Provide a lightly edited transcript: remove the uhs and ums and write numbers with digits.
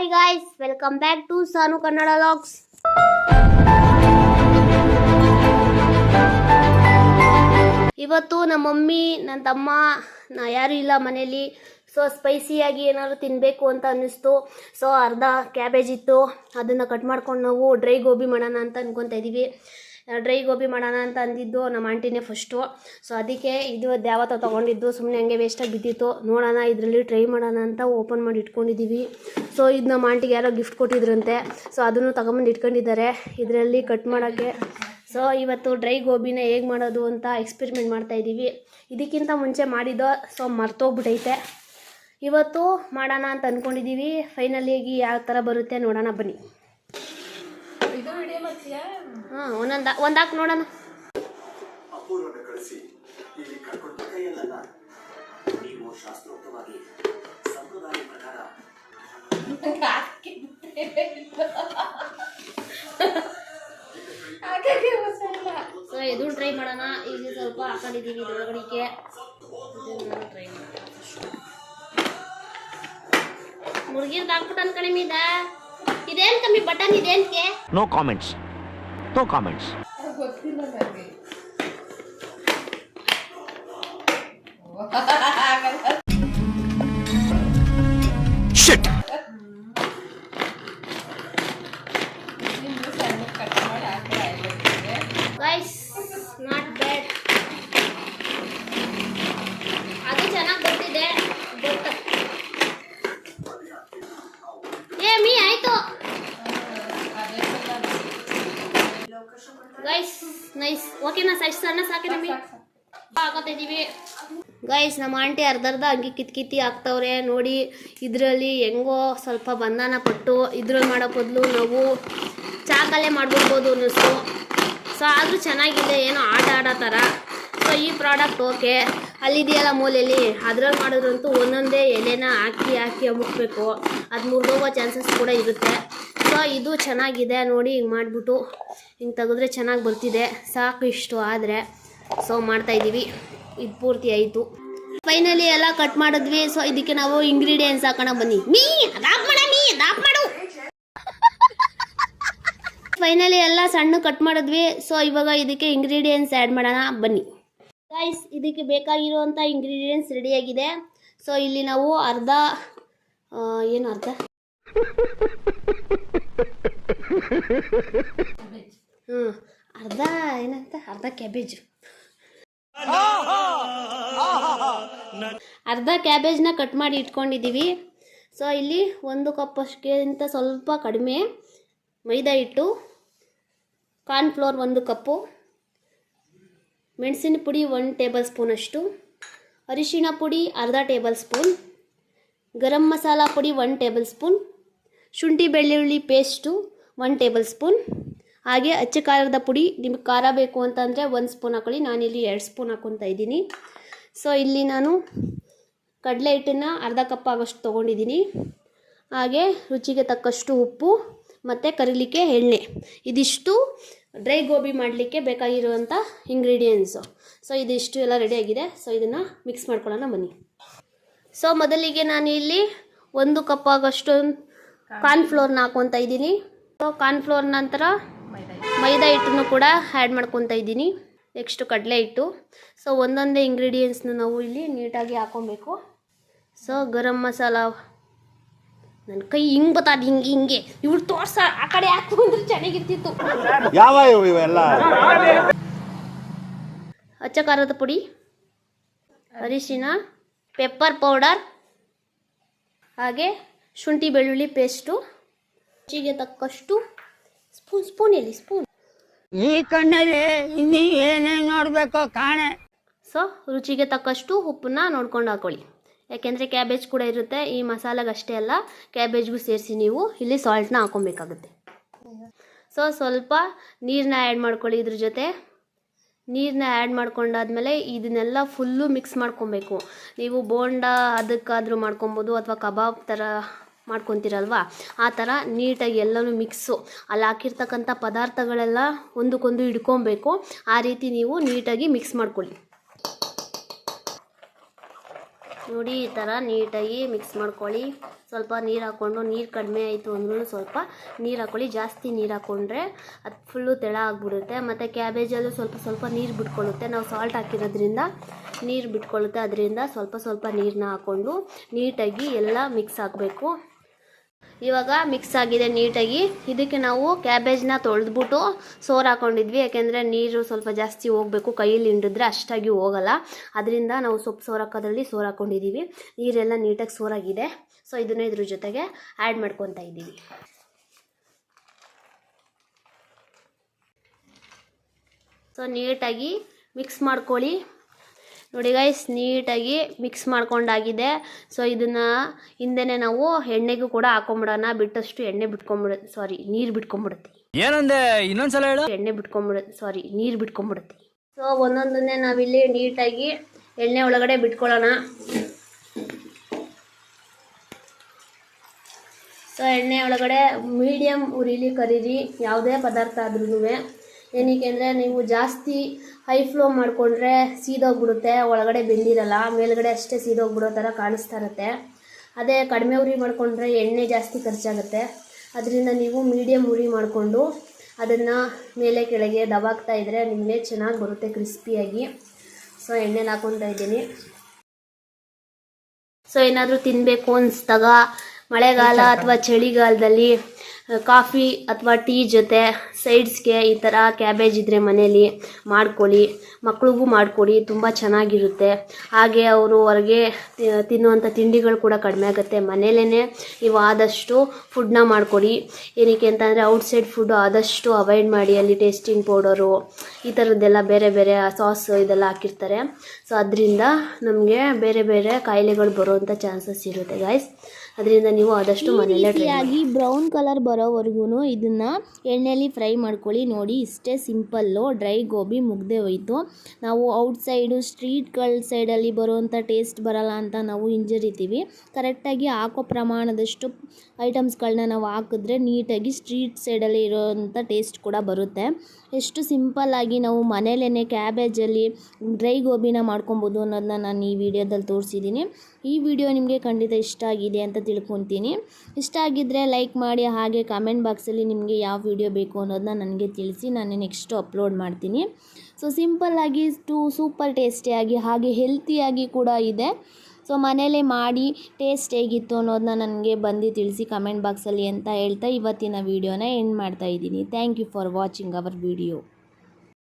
Hi guys, welcome back to Sanu Kannada vlogs. ಇವತ್ತು ನಮ್ಮ mummy, ನನ್ನ ತಮ್ಮ, ಯಾರೂ ಇಲ್ಲ ಮನೇಲಿ. ಸೊ ಸ್ಪೈಸಿಯಾಗಿ ಏನಾದ್ರು ತಿನ್ನಬೇಕು ಅಂತ ಅನ್ನಿಸ್ತು. ಸೊ ಅರ್ಧ ಕ್ಯಾಬೇಜ್ ಇತ್ತು, ಅದನ್ನು ಕಟ್ ಮಾಡ್ಕೊಂಡು ನಾವು ಡ್ರೈ ಗೋಬಿ ಮಾಡೋಣ ಅಂತ ಅನ್ಕೊತಾ ಇದ್ದೀವಿ. ಡ್ರೈ ಗೋಬಿ ಮಾಡೋಣ ಅಂತ ಅಂದಿದ್ದು ನಮ್ಮ ಆಂಟಿನೇ ಫಸ್ಟು. ಸೊ ಅದಕ್ಕೆ ಇದು ಯಾವತ್ತೋ ತೊಗೊಂಡಿದ್ದು, ಸುಮ್ಮನೆ ಹಂಗೆ ವೇಸ್ಟಾಗಿ ಬಿದ್ದಿತ್ತು. ನೋಡೋಣ ಇದರಲ್ಲಿ ಟ್ರೈ ಮಾಡೋಣ ಅಂತ ಓಪನ್ ಮಾಡಿ ಇಟ್ಕೊಂಡಿದ್ದೀವಿ. ಸೊ ಇದು ನಮ್ಮ ಆಂಟಿಗೆ ಯಾರೋ ಗಿಫ್ಟ್ ಕೊಟ್ಟಿದ್ರಂತೆ. ಸೊ ಅದನ್ನು ತಗೊಂಬಂದು ಇಟ್ಕೊಂಡಿದ್ದಾರೆ ಇದರಲ್ಲಿ ಕಟ್ ಮಾಡೋಕ್ಕೆ. ಸೊ ಇವತ್ತು ಡ್ರೈ ಗೋಬಿನ ಹೇಗೆ ಮಾಡೋದು ಅಂತ ಎಕ್ಸ್ಪೆರಿಮೆಂಟ್ ಮಾಡ್ತಾಯಿದ್ದೀವಿ. ಇದಕ್ಕಿಂತ ಮುಂಚೆ ಮಾಡಿದ್ದೋ, ಸೊ ಮರ್ತೋಗ್ಬಿಟ್ಟೈತೆ. ಇವತ್ತು ಮಾಡೋಣ ಅಂತ ಅಂದ್ಕೊಂಡಿದ್ದೀವಿ. ಫೈನಲಿಯಾಗಿ ಯಾವ ಥರ ಬರುತ್ತೆ ನೋಡೋಣ ಬನ್ನಿ. ಹಾಂ, ಒಂದಾಕ್ ನೋಡೋಣ. ಸೊ ಇದು ಟ್ರೈ ಮಾಡೋಣ. ಈಗ ಸ್ವಲ್ಪ ಹಾಕೊಂಡಿದ್ದೀವಿ ಇದ್ರೊಳಗಡಿಕೆ. ಟ್ರೈ ಮಾಡೋಣ. ಮುರ್ಗಿರ್ದು ಹಾಕ್ಬಿಟ್ಟು ಕಡಿಮೆ ಇದ. ಇದೇನು ಕಮ್ಮಿ ಬಟನ್ ಇದೇನ್ಕೆ? No comments, no comments. ಗೊತ್ತಿಲ್ಲ ನನಗೆ. ಶಿಟ್. Guys, not bad. ಅದು ಚೆನ್ನಾಗಿ ಬರ್ತಿದೆ. ಮೀ ಆಯ್ತು ಗೈಸ್. ನೈಸ್. ಓಕೆನಾ? ಸಣ್ಣ ಸಾಕಿನ ಮೀ ಹಾಕೋತಿದ್ದೀವಿ. ಗೈಸ್, ನಮ್ಮ ಆಂಟಿ ಅರ್ಧರ್ಧ ಹಂಗೆ ಕಿತ್ತಿ ಹಾಕ್ತವ್ರೆ ನೋಡಿ. ಇದರಲ್ಲಿ ಹೆಂಗೋ ಸ್ವಲ್ಪ ಬಂಧನ ಪಟ್ಟು ಇದ್ರಲ್ಲಿ ಮಾಡೋ ಬದಲು ನಾವು ಚಾಕಲ್ಲೇ ಮಾಡ್ಬಿಡ್ಬೋದು ಅನ್ನಿಸ್ತು. ಸೊ ಆದರೂ ಚೆನ್ನಾಗಿದೆ, ಏನೋ ಆಟ ಆಡೋ ಥರ. ಸೊ ಈ ಪ್ರಾಡಕ್ಟ್ ಓಕೆ. ಅಲ್ಲಿದೆಯಲ್ಲ ಮೂಲೆಯಲ್ಲಿ, ಅದ್ರಲ್ಲಿ ಮಾಡಿದ್ರಂತೂ ಒಂದೊಂದೇ ಎಲೆನ ಹಾಕಿ ಅಮುಕ್ಬೇಕು. ಅದು ಮುರಿದೋಗೋ ಚಾನ್ಸಸ್ ಕೂಡ ಇರುತ್ತೆ. ಸೊ ಇದು ಚೆನ್ನಾಗಿದೆ ನೋಡಿ. ಹಿಂಗೆ ಮಾಡಿಬಿಟ್ಟು ಹಿಂಗೆ ತೆಗೆದ್ರೆ ಚೆನ್ನಾಗಿ ಬರ್ತಿದೆ. ಸಾಕು ಇಷ್ಟು ಆದರೆ. ಸೊ ಮಾಡ್ತಾಯಿದ್ದೀವಿ. ಇದು ಪೂರ್ತಿ ಆಯಿತು. ಫೈನಲಿ ಎಲ್ಲ ಕಟ್ ಮಾಡಿದ್ವಿ. ಸೊ ಇದಕ್ಕೆ ನಾವು ಇಂಗ್ರೀಡಿಯೆಂಟ್ಸ್ ಹಾಕೋಣ ಬನ್ನಿ. ಮಾಡು. ಫೈನಲಿ ಎಲ್ಲ ಸಣ್ಣ ಕಟ್ ಮಾಡಿದ್ವಿ. ಸೊ ಇವಾಗ ಇದಕ್ಕೆ ಇಂಗ್ರೀಡಿಯೆಂಟ್ಸ್ ಆ್ಯಡ್ ಮಾಡೋಣ ಬನ್ನಿ. ಗೈಸ್, ಇದಕ್ಕೆ ಬೇಕಾಗಿರುವಂಥ ಇಂಗ್ರೀಡಿಯೆಂಟ್ಸ್ ರೆಡಿಯಾಗಿದೆ. ಸೊ ಇಲ್ಲಿ ನಾವು ಅರ್ಧ ಅರ್ಧ ಕ್ಯಾಬೇಜ್. ಅರ್ಧ ಕ್ಯಾಬೇಜ್ನ ಕಟ್ ಮಾಡಿ ಇಟ್ಕೊಂಡಿದ್ದೀವಿ. ಸೊ ಇಲ್ಲಿ 1 ಕಪ್ ಅಷ್ಟಕ್ಕಿಂತ ಸ್ವಲ್ಪ ಕಡಿಮೆ ಮೈದಾ ಹಿಟ್ಟು, ಕಾರ್ನ್ಫ್ಲೋರ್ 1 ಕಪ್ಪು, ಮೆಣಸಿನ ಪುಡಿ 1 ಟೇಬಲ್ ಸ್ಪೂನ್ ಅಷ್ಟು, ಅರಿಶಿಣ ಪುಡಿ ಅರ್ಧ ಟೇಬಲ್ ಸ್ಪೂನ್, ಗರಂ ಮಸಾಲ ಪುಡಿ 1 ಟೇಬಲ್ ಸ್ಪೂನ್, ಶುಂಠಿ ಬೆಳ್ಳುಳ್ಳಿ ಪೇಸ್ಟು 1 ಟೇಬಲ್ ಸ್ಪೂನ್, ಹಾಗೆ ಅಚ್ಚ ಖಾರದ ಪುಡಿ. ನಿಮಗೆ ಖಾರ ಬೇಕು ಅಂತಂದರೆ 1 ಸ್ಪೂನ್ ಹಾಕೊಳ್ಳಿ. ನಾನಿಲ್ಲಿ 2 ಸ್ಪೂನ್ ಹಾಕ್ಕೊತಾ ಇದ್ದೀನಿ. ಸೊ ಇಲ್ಲಿ ನಾನು ಕಡಲೆ ಹಿಟ್ಟನ್ನು ಅರ್ಧ ಕಪ್ ಆಗೋಷ್ಟು ತೊಗೊಂಡಿದ್ದೀನಿ. ಹಾಗೆ ರುಚಿಗೆ ತಕ್ಕಷ್ಟು ಉಪ್ಪು ಮತ್ತು ಕರಿಲಿಕ್ಕೆ ಎಣ್ಣೆ. ಇದಿಷ್ಟು ಡ್ರೈ ಗೋಬಿ ಮಾಡಲಿಕ್ಕೆ ಬೇಕಾಗಿರುವಂಥ ಇಂಗ್ರೀಡಿಯೆಂಟ್ಸು. ಸೊ ಇದಿಷ್ಟು ಎಲ್ಲ ರೆಡಿಯಾಗಿದೆ. ಸೊ ಇದನ್ನು ಮಿಕ್ಸ್ ಮಾಡ್ಕೊಳ್ಳೋಣ ಬನ್ನಿ. ಸೊ ಮೊದಲಿಗೆ ನಾನು ಇಲ್ಲಿ 1 ಕಪ್ ಆಗೋಷ್ಟು ಕಾರ್ನ್ಫ್ಲೋರ್ನ ಹಾಕ್ಕೊತಾ ಇದ್ದೀನಿ. ಸೊ ಕಾರ್ನ್ಫ್ಲೋರ್ ನಂತರ ಮೈದಾ ಹಿಟ್ಟನ್ನು ಕೂಡ ಆ್ಯಡ್ ಮಾಡ್ಕೊತಾ ಇದ್ದೀನಿ. ನೆಕ್ಸ್ಟು ಕಡಲೆ ಹಿಟ್ಟು. ಸೊ ಒಂದೊಂದೇ ಇಂಗ್ರೀಡಿಯೆಂಟ್ಸ್ನ ನಾವು ಇಲ್ಲಿ ನೀಟಾಗಿ ಹಾಕ್ಕೊಬೇಕು. ಸೊ ಗರಂ ಮಸಾಲ, ನನ್ನ ಕೈ ಹಿಂಗೆ ಬತ್ತಾದ ಹಿಂಗೆ ಇವ್ರು ತೋರ್ಸ ಆ ಕಡೆ ಹಾಕು ಅಂದ್ರೆ ಚೆನ್ನಾಗಿರ್ತಿತ್ತು. ಅಚ್ಚ ಖಾರದ ಪುಡಿ, ಅರಿಶಿನ, ಪೆಪ್ಪರ್ ಪೌಡರ್, ಹಾಗೆ ಶುಂಠಿ ಬೆಳ್ಳುಳ್ಳಿ ಪೇಸ್ಟು, ರುಚಿಗೆ ತಕ್ಕಷ್ಟು ಸ್ಪೂನ್ ಈ ಕಣ್ಣಲ್ಲಿ ಇನ್ನೀ ಏನೇನು ನೋಡಬೇಕು ಕಾಣೆ. ಸೊ ರುಚಿಗೆ ತಕ್ಕಷ್ಟು ಉಪ್ಪನ್ನ ನೋಡ್ಕೊಂಡು ಹಾಕೊಳ್ಳಿ. ಯಾಕೆಂದರೆ ಕ್ಯಾಬೇಜ್ ಕೂಡ ಇರುತ್ತೆ. ಈ ಮಸಾಲೆಗಷ್ಟೇ ಅಲ್ಲ, ಕ್ಯಾಬೇಜ್ಗೂ ಸೇರಿಸಿ ನೀವು ಇಲ್ಲಿ ಸಾಲ್ಟ್ನ ಹಾಕೊಬೇಕಾಗುತ್ತೆ. ಸೊ ಸ್ವಲ್ಪ ನೀರನ್ನ ಆ್ಯಡ್ ಮಾಡ್ಕೊಳ್ಳಿ. ಇದ್ರ ಜೊತೆ ನೀರನ್ನ ಆ್ಯಡ್ ಮಾಡ್ಕೊಂಡಾದ್ಮೇಲೆ ಇದನ್ನೆಲ್ಲ ಫುಲ್ಲು ಮಿಕ್ಸ್ ಮಾಡ್ಕೊಬೇಕು. ನೀವು ಬೋಂಡ ಅದಕ್ಕಾದರೂ ಮಾಡ್ಕೊಬೋದು, ಅಥವಾ ಕಬಾಬ್ ಥರ ಮಾಡ್ಕೊತೀರಲ್ವ, ಆ ಥರ ನೀಟಾಗಿ ಎಲ್ಲನೂ ಮಿಕ್ಸು. ಅಲ್ಲಿ ಹಾಕಿರ್ತಕ್ಕಂಥ ಪದಾರ್ಥಗಳೆಲ್ಲ ಒಂದಕ್ಕೊಂದು ಹಿಡ್ಕೊಬೇಕು. ಆ ರೀತಿ ನೀವು ನೀಟಾಗಿ ಮಿಕ್ಸ್ ಮಾಡ್ಕೊಳ್ಳಿ. ನೋಡಿ ಈ ಥರ ನೀಟಾಗಿ ಮಿಕ್ಸ್ ಮಾಡ್ಕೊಳ್ಳಿ. ಸ್ವಲ್ಪ ನೀರು ಹಾಕ್ಕೊಂಡು, ನೀರು ಕಡಿಮೆ ಆಯಿತು ಅಂದ್ರೂ ಸ್ವಲ್ಪ ನೀರು ಹಾಕ್ಕೊಳ್ಳಿ. ಜಾಸ್ತಿ ನೀರು ಹಾಕ್ಕೊಂಡ್ರೆ ಅದು ಫುಲ್ಲು ತೆಳ ಆಗಿಬಿಡುತ್ತೆ. ಮತ್ತು ಕ್ಯಾಬೇಜಲ್ಲೂ ಸ್ವಲ್ಪ ಸ್ವಲ್ಪ ನೀರು ಬಿಟ್ಕೊಳ್ಳುತ್ತೆ. ನಾವು ಸಾಲ್ಟ್ ಹಾಕಿರೋದ್ರಿಂದ ನೀರು ಬಿಟ್ಕೊಳ್ಳುತ್ತೆ. ಅದರಿಂದ ಸ್ವಲ್ಪ ಸ್ವಲ್ಪ ನೀರನ್ನ ಹಾಕ್ಕೊಂಡು ನೀಟಾಗಿ ಎಲ್ಲ ಮಿಕ್ಸ್ ಆಗಬೇಕು. ಇವಾಗ ಮಿಕ್ಸ್ ಆಗಿದೆ ನೀಟಾಗಿ. ಇದಕ್ಕೆ ನಾವು ಕ್ಯಾಬೇಜ್ನ ತೊಳೆದ್ಬಿಟ್ಟು ಸೋರು ಹಾಕ್ಕೊಂಡಿದ್ವಿ. ಯಾಕೆಂದರೆ ನೀರು ಸ್ವಲ್ಪ ಜಾಸ್ತಿ ಹೋಗಬೇಕು, ಕೈಯಲ್ಲಿ ಹಿಂಡಿದ್ರೆ ಅಷ್ಟಾಗಿ ಹೋಗಲ್ಲ. ಅದರಿಂದ ನಾವು ಸೊಪ್ಪು ಸೋರು ಹಾಕೋದ್ರಲ್ಲಿ ಸೋರು ಹಾಕ್ಕೊಂಡಿದ್ದೀವಿ. ನೀರೆಲ್ಲ ನೀಟಾಗಿ ಸೋರಾಗಿದೆ. ಸೊ ಇದನ್ನ ಇದ್ರ ಜೊತೆಗೆ ಆ್ಯಡ್ ಮಾಡ್ಕೊತಾ ಇದ್ದೀವಿ. ಸೊ ನೀಟಾಗಿ ಮಿಕ್ಸ್ ಮಾಡ್ಕೊಳ್ಳಿ. ನೋಡಿ ಗೈಸ್, ನೀಟಾಗಿ ಮಿಕ್ಸ್ ಮಾಡ್ಕೊಂಡಾಗಿದೆ. ಸೊ ಇದನ್ನು ಹಿಂದೆನೇ ನಾವು ಎಣ್ಣೆಗೂ ಕೂಡ ಹಾಕೊಂಬಿಡೋಣ. ಬಿಟ್ಟಷ್ಟು ಎಣ್ಣೆ ನೀರು ಬಿಟ್ಕೊಂಬಿಡುತ್ತೆ. ಏನಂದೆ ಇನ್ನೊಂದ್ಸಲ ಹೇಳು. ನೀರು ಬಿಟ್ಕೊಂಬಿಡುತ್ತೆ. ಸೊ ಒಂದೊಂದನ್ನೇ ನಾವಿಲ್ಲಿ ನೀಟಾಗಿ ಎಣ್ಣೆ ಒಳಗಡೆ ಬಿಟ್ಕೊಳ್ಳೋಣ. ಸೊ ಎಣ್ಣೆ ಒಳಗಡೆ ಮೀಡಿಯಮ್ ಉರಿಲಿ ಕರೀರಿ ಯಾವುದೇ ಪದಾರ್ಥ ಆದ್ರೂ. ಏನಕ್ಕೆ ಅಂದರೆ ನೀವು ಜಾಸ್ತಿ ಹೈ ಫ್ಲೋ ಮಾಡಿಕೊಂಡ್ರೆ ಸೀದೋಗ್ಬಿಡುತ್ತೆ, ಒಳಗಡೆ ಬೆಂದಿರಲ್ಲ, ಮೇಲ್ಗಡೆ ಅಷ್ಟೇ ಸೀದೋಗ್ಬಿಡೋ ಥರ ಕಾಣಿಸ್ತಾ ಇರುತ್ತೆ. ಅದೇ ಕಡಿಮೆ ಉರಿ ಮಾಡಿಕೊಂಡ್ರೆ ಎಣ್ಣೆ ಜಾಸ್ತಿ ಖರ್ಚಾಗುತ್ತೆ. ಅದರಿಂದ ನೀವು ಮೀಡಿಯಮ್ ಉರಿ ಮಾಡಿಕೊಂಡು ಅದನ್ನು ಮೇಲೆ ಕೆಳಗೆ ದಬಾಕ್ತಾ ಇದ್ದರೆ ನಿಮಗೆ ಚೆನ್ನಾಗಿ ಬರುತ್ತೆ ಕ್ರಿಸ್ಪಿಯಾಗಿ. ಸೊ ಎಣ್ಣೆಲಿ ಹಾಕ್ಕೊತಾ ಇದ್ದೀನಿ. ಸೊ ಏನಾದರೂ ತಿನ್ನಬೇಕು ಅನಿಸ್ದಾಗ ಮಳೆಗಾಲ ಅಥವಾ ಚಳಿಗಾಲದಲ್ಲಿ ಕಾಫಿ ಅಥವಾ ಟೀ ಜೊತೆ ಸೈಡ್ಸ್ಗೆ ಈ ಥರ ಕ್ಯಾಬೇಜ್ ಇದ್ದರೆ ಮನೇಲಿ ಮಾಡ್ಕೊಳ್ಳಿ. ಮಕ್ಳಿಗೂ ಮಾಡಿಕೊಡಿ, ತುಂಬ ಚೆನ್ನಾಗಿರುತ್ತೆ. ಹಾಗೆ ಅವರು ಹೊರಗೆ ತಿನ್ನುವಂಥ ತಿಂಡಿಗಳು ಕೂಡ ಕಡಿಮೆ ಆಗುತ್ತೆ. ಮನೇಲೇ ನೀವು ಆದಷ್ಟು ಫುಡ್ನ ಮಾಡಿಕೊಡಿ. ಏನಕ್ಕೆ ಅಂತಂದರೆ ಔಟ್ಸೈಡ್ ಫುಡ್ಡು ಆದಷ್ಟು ಅವಾಯ್ಡ್ ಮಾಡಿ. ಅಲ್ಲಿ ಟೇಸ್ಟಿಂಗ್ ಪೌಡರು ಈ ಥರದ್ದೆಲ್ಲ ಬೇರೆ ಬೇರೆ ಸಾಸು ಇದೆಲ್ಲ ಹಾಕಿರ್ತಾರೆ. ಸೊ ಅದರಿಂದ ನಮಗೆ ಬೇರೆ ಬೇರೆ ಕಾಯಿಲೆಗಳು ಬರೋವಂಥ ಚಾನ್ಸಸ್ ಇರುತ್ತೆ ಗೈಸ್. ಅದರಿಂದ ನೀವು ಆದಷ್ಟು ಮನೆಯಲ್ಲೇ ಟ್ರೈ ಮಾಡಿ. ಬ್ರೌನ್ ಕಲರ್ ಬರೋವರೆಗೂ ಇದನ್ನು ಎಣ್ಣೆಯಲ್ಲಿ ಫ್ರೈ ಮಾಡ್ಕೊಳ್ಳಿ. ನೋಡಿ ಇಷ್ಟೇ ಸಿಂಪಲ್ಲು. ಡ್ರೈ ಗೋಬಿ ಮುಗ್ದೇ ಹೋಯಿತು. ನಾವು ಔಟ್ಸೈಡು ಸ್ಟ್ರೀಟ್ಗಳ ಸೈಡಲ್ಲಿ ಬರುವಂಥ ಟೇಸ್ಟ್ ಬರಲ್ಲ ಅಂತ ನಾವು ಹಿಂಜರಿತೀವಿ. ಕರೆಕ್ಟಾಗಿ ಹಾಕೋ ಪ್ರಮಾಣದಷ್ಟು ಐಟಮ್ಸ್ಗಳನ್ನ ನಾವು ಹಾಕಿದ್ರೆ ನೀಟಾಗಿ ಸ್ಟ್ರೀಟ್ ಸೈಡಲ್ಲಿ ಇರೋವಂಥ ಟೇಸ್ಟ್ ಕೂಡ ಬರುತ್ತೆ. ಎಷ್ಟು ಸಿಂಪಲ್ಲಾಗಿ ನಾವು ಮನೇಲೇ ಕ್ಯಾಬೇಜಲ್ಲಿ ಡ್ರೈ ಗೋಬಿನ ಮಾಡ್ಕೊಬೋದು ಅನ್ನೋದನ್ನ ನಾನು ಈ ವಿಡಿಯೋದಲ್ಲಿ ತೋರಿಸಿದ್ದೀನಿ. ಈ ವಿಡಿಯೋ ನಿಮಗೆ ಖಂಡಿತ ಇಷ್ಟ ಆಗಿದೆ ಅಂತ ತಿಳ್ಕೊತೀನಿ. ಇಷ್ಟ ಆಗಿದ್ದರೆ ಲೈಕ್ ಮಾಡಿ. ಹಾಗೆ ಕಾಮೆಂಟ್ ಬಾಕ್ಸಲ್ಲಿ ನಿಮಗೆ ಯಾವ ವಿಡಿಯೋ ಬೇಕು ಅನ್ನೋದನ್ನ ನನಗೆ ತಿಳಿಸಿ. ನಾನು ನೆಕ್ಸ್ಟು ಅಪ್ಲೋಡ್ ಮಾಡ್ತೀನಿ. ಸೊ ಸಿಂಪಲ್ಲಾಗಿ ಸೂಪರ್ ಟೇಸ್ಟಿಯಾಗಿ ಹಾಗೆ ಹೆಲ್ತಿಯಾಗಿ ಕೂಡ ಇದೆ. ಸೊ ಮನೇಲೇ ಮಾಡಿ ಟೇಸ್ಟ್ ಹೇಗಿತ್ತು ಅನ್ನೋದನ್ನ ನನಗೆ ಬಂದು ತಿಳಿಸಿ ಕಮೆಂಟ್ ಬಾಕ್ಸಲ್ಲಿ ಅಂತ ಹೇಳ್ತಾ ಇವತ್ತಿನ ವಿಡಿಯೋನ ಎಂಡ್ ಮಾಡ್ತಾಯಿದ್ದೀನಿ. Thank you for watching our video.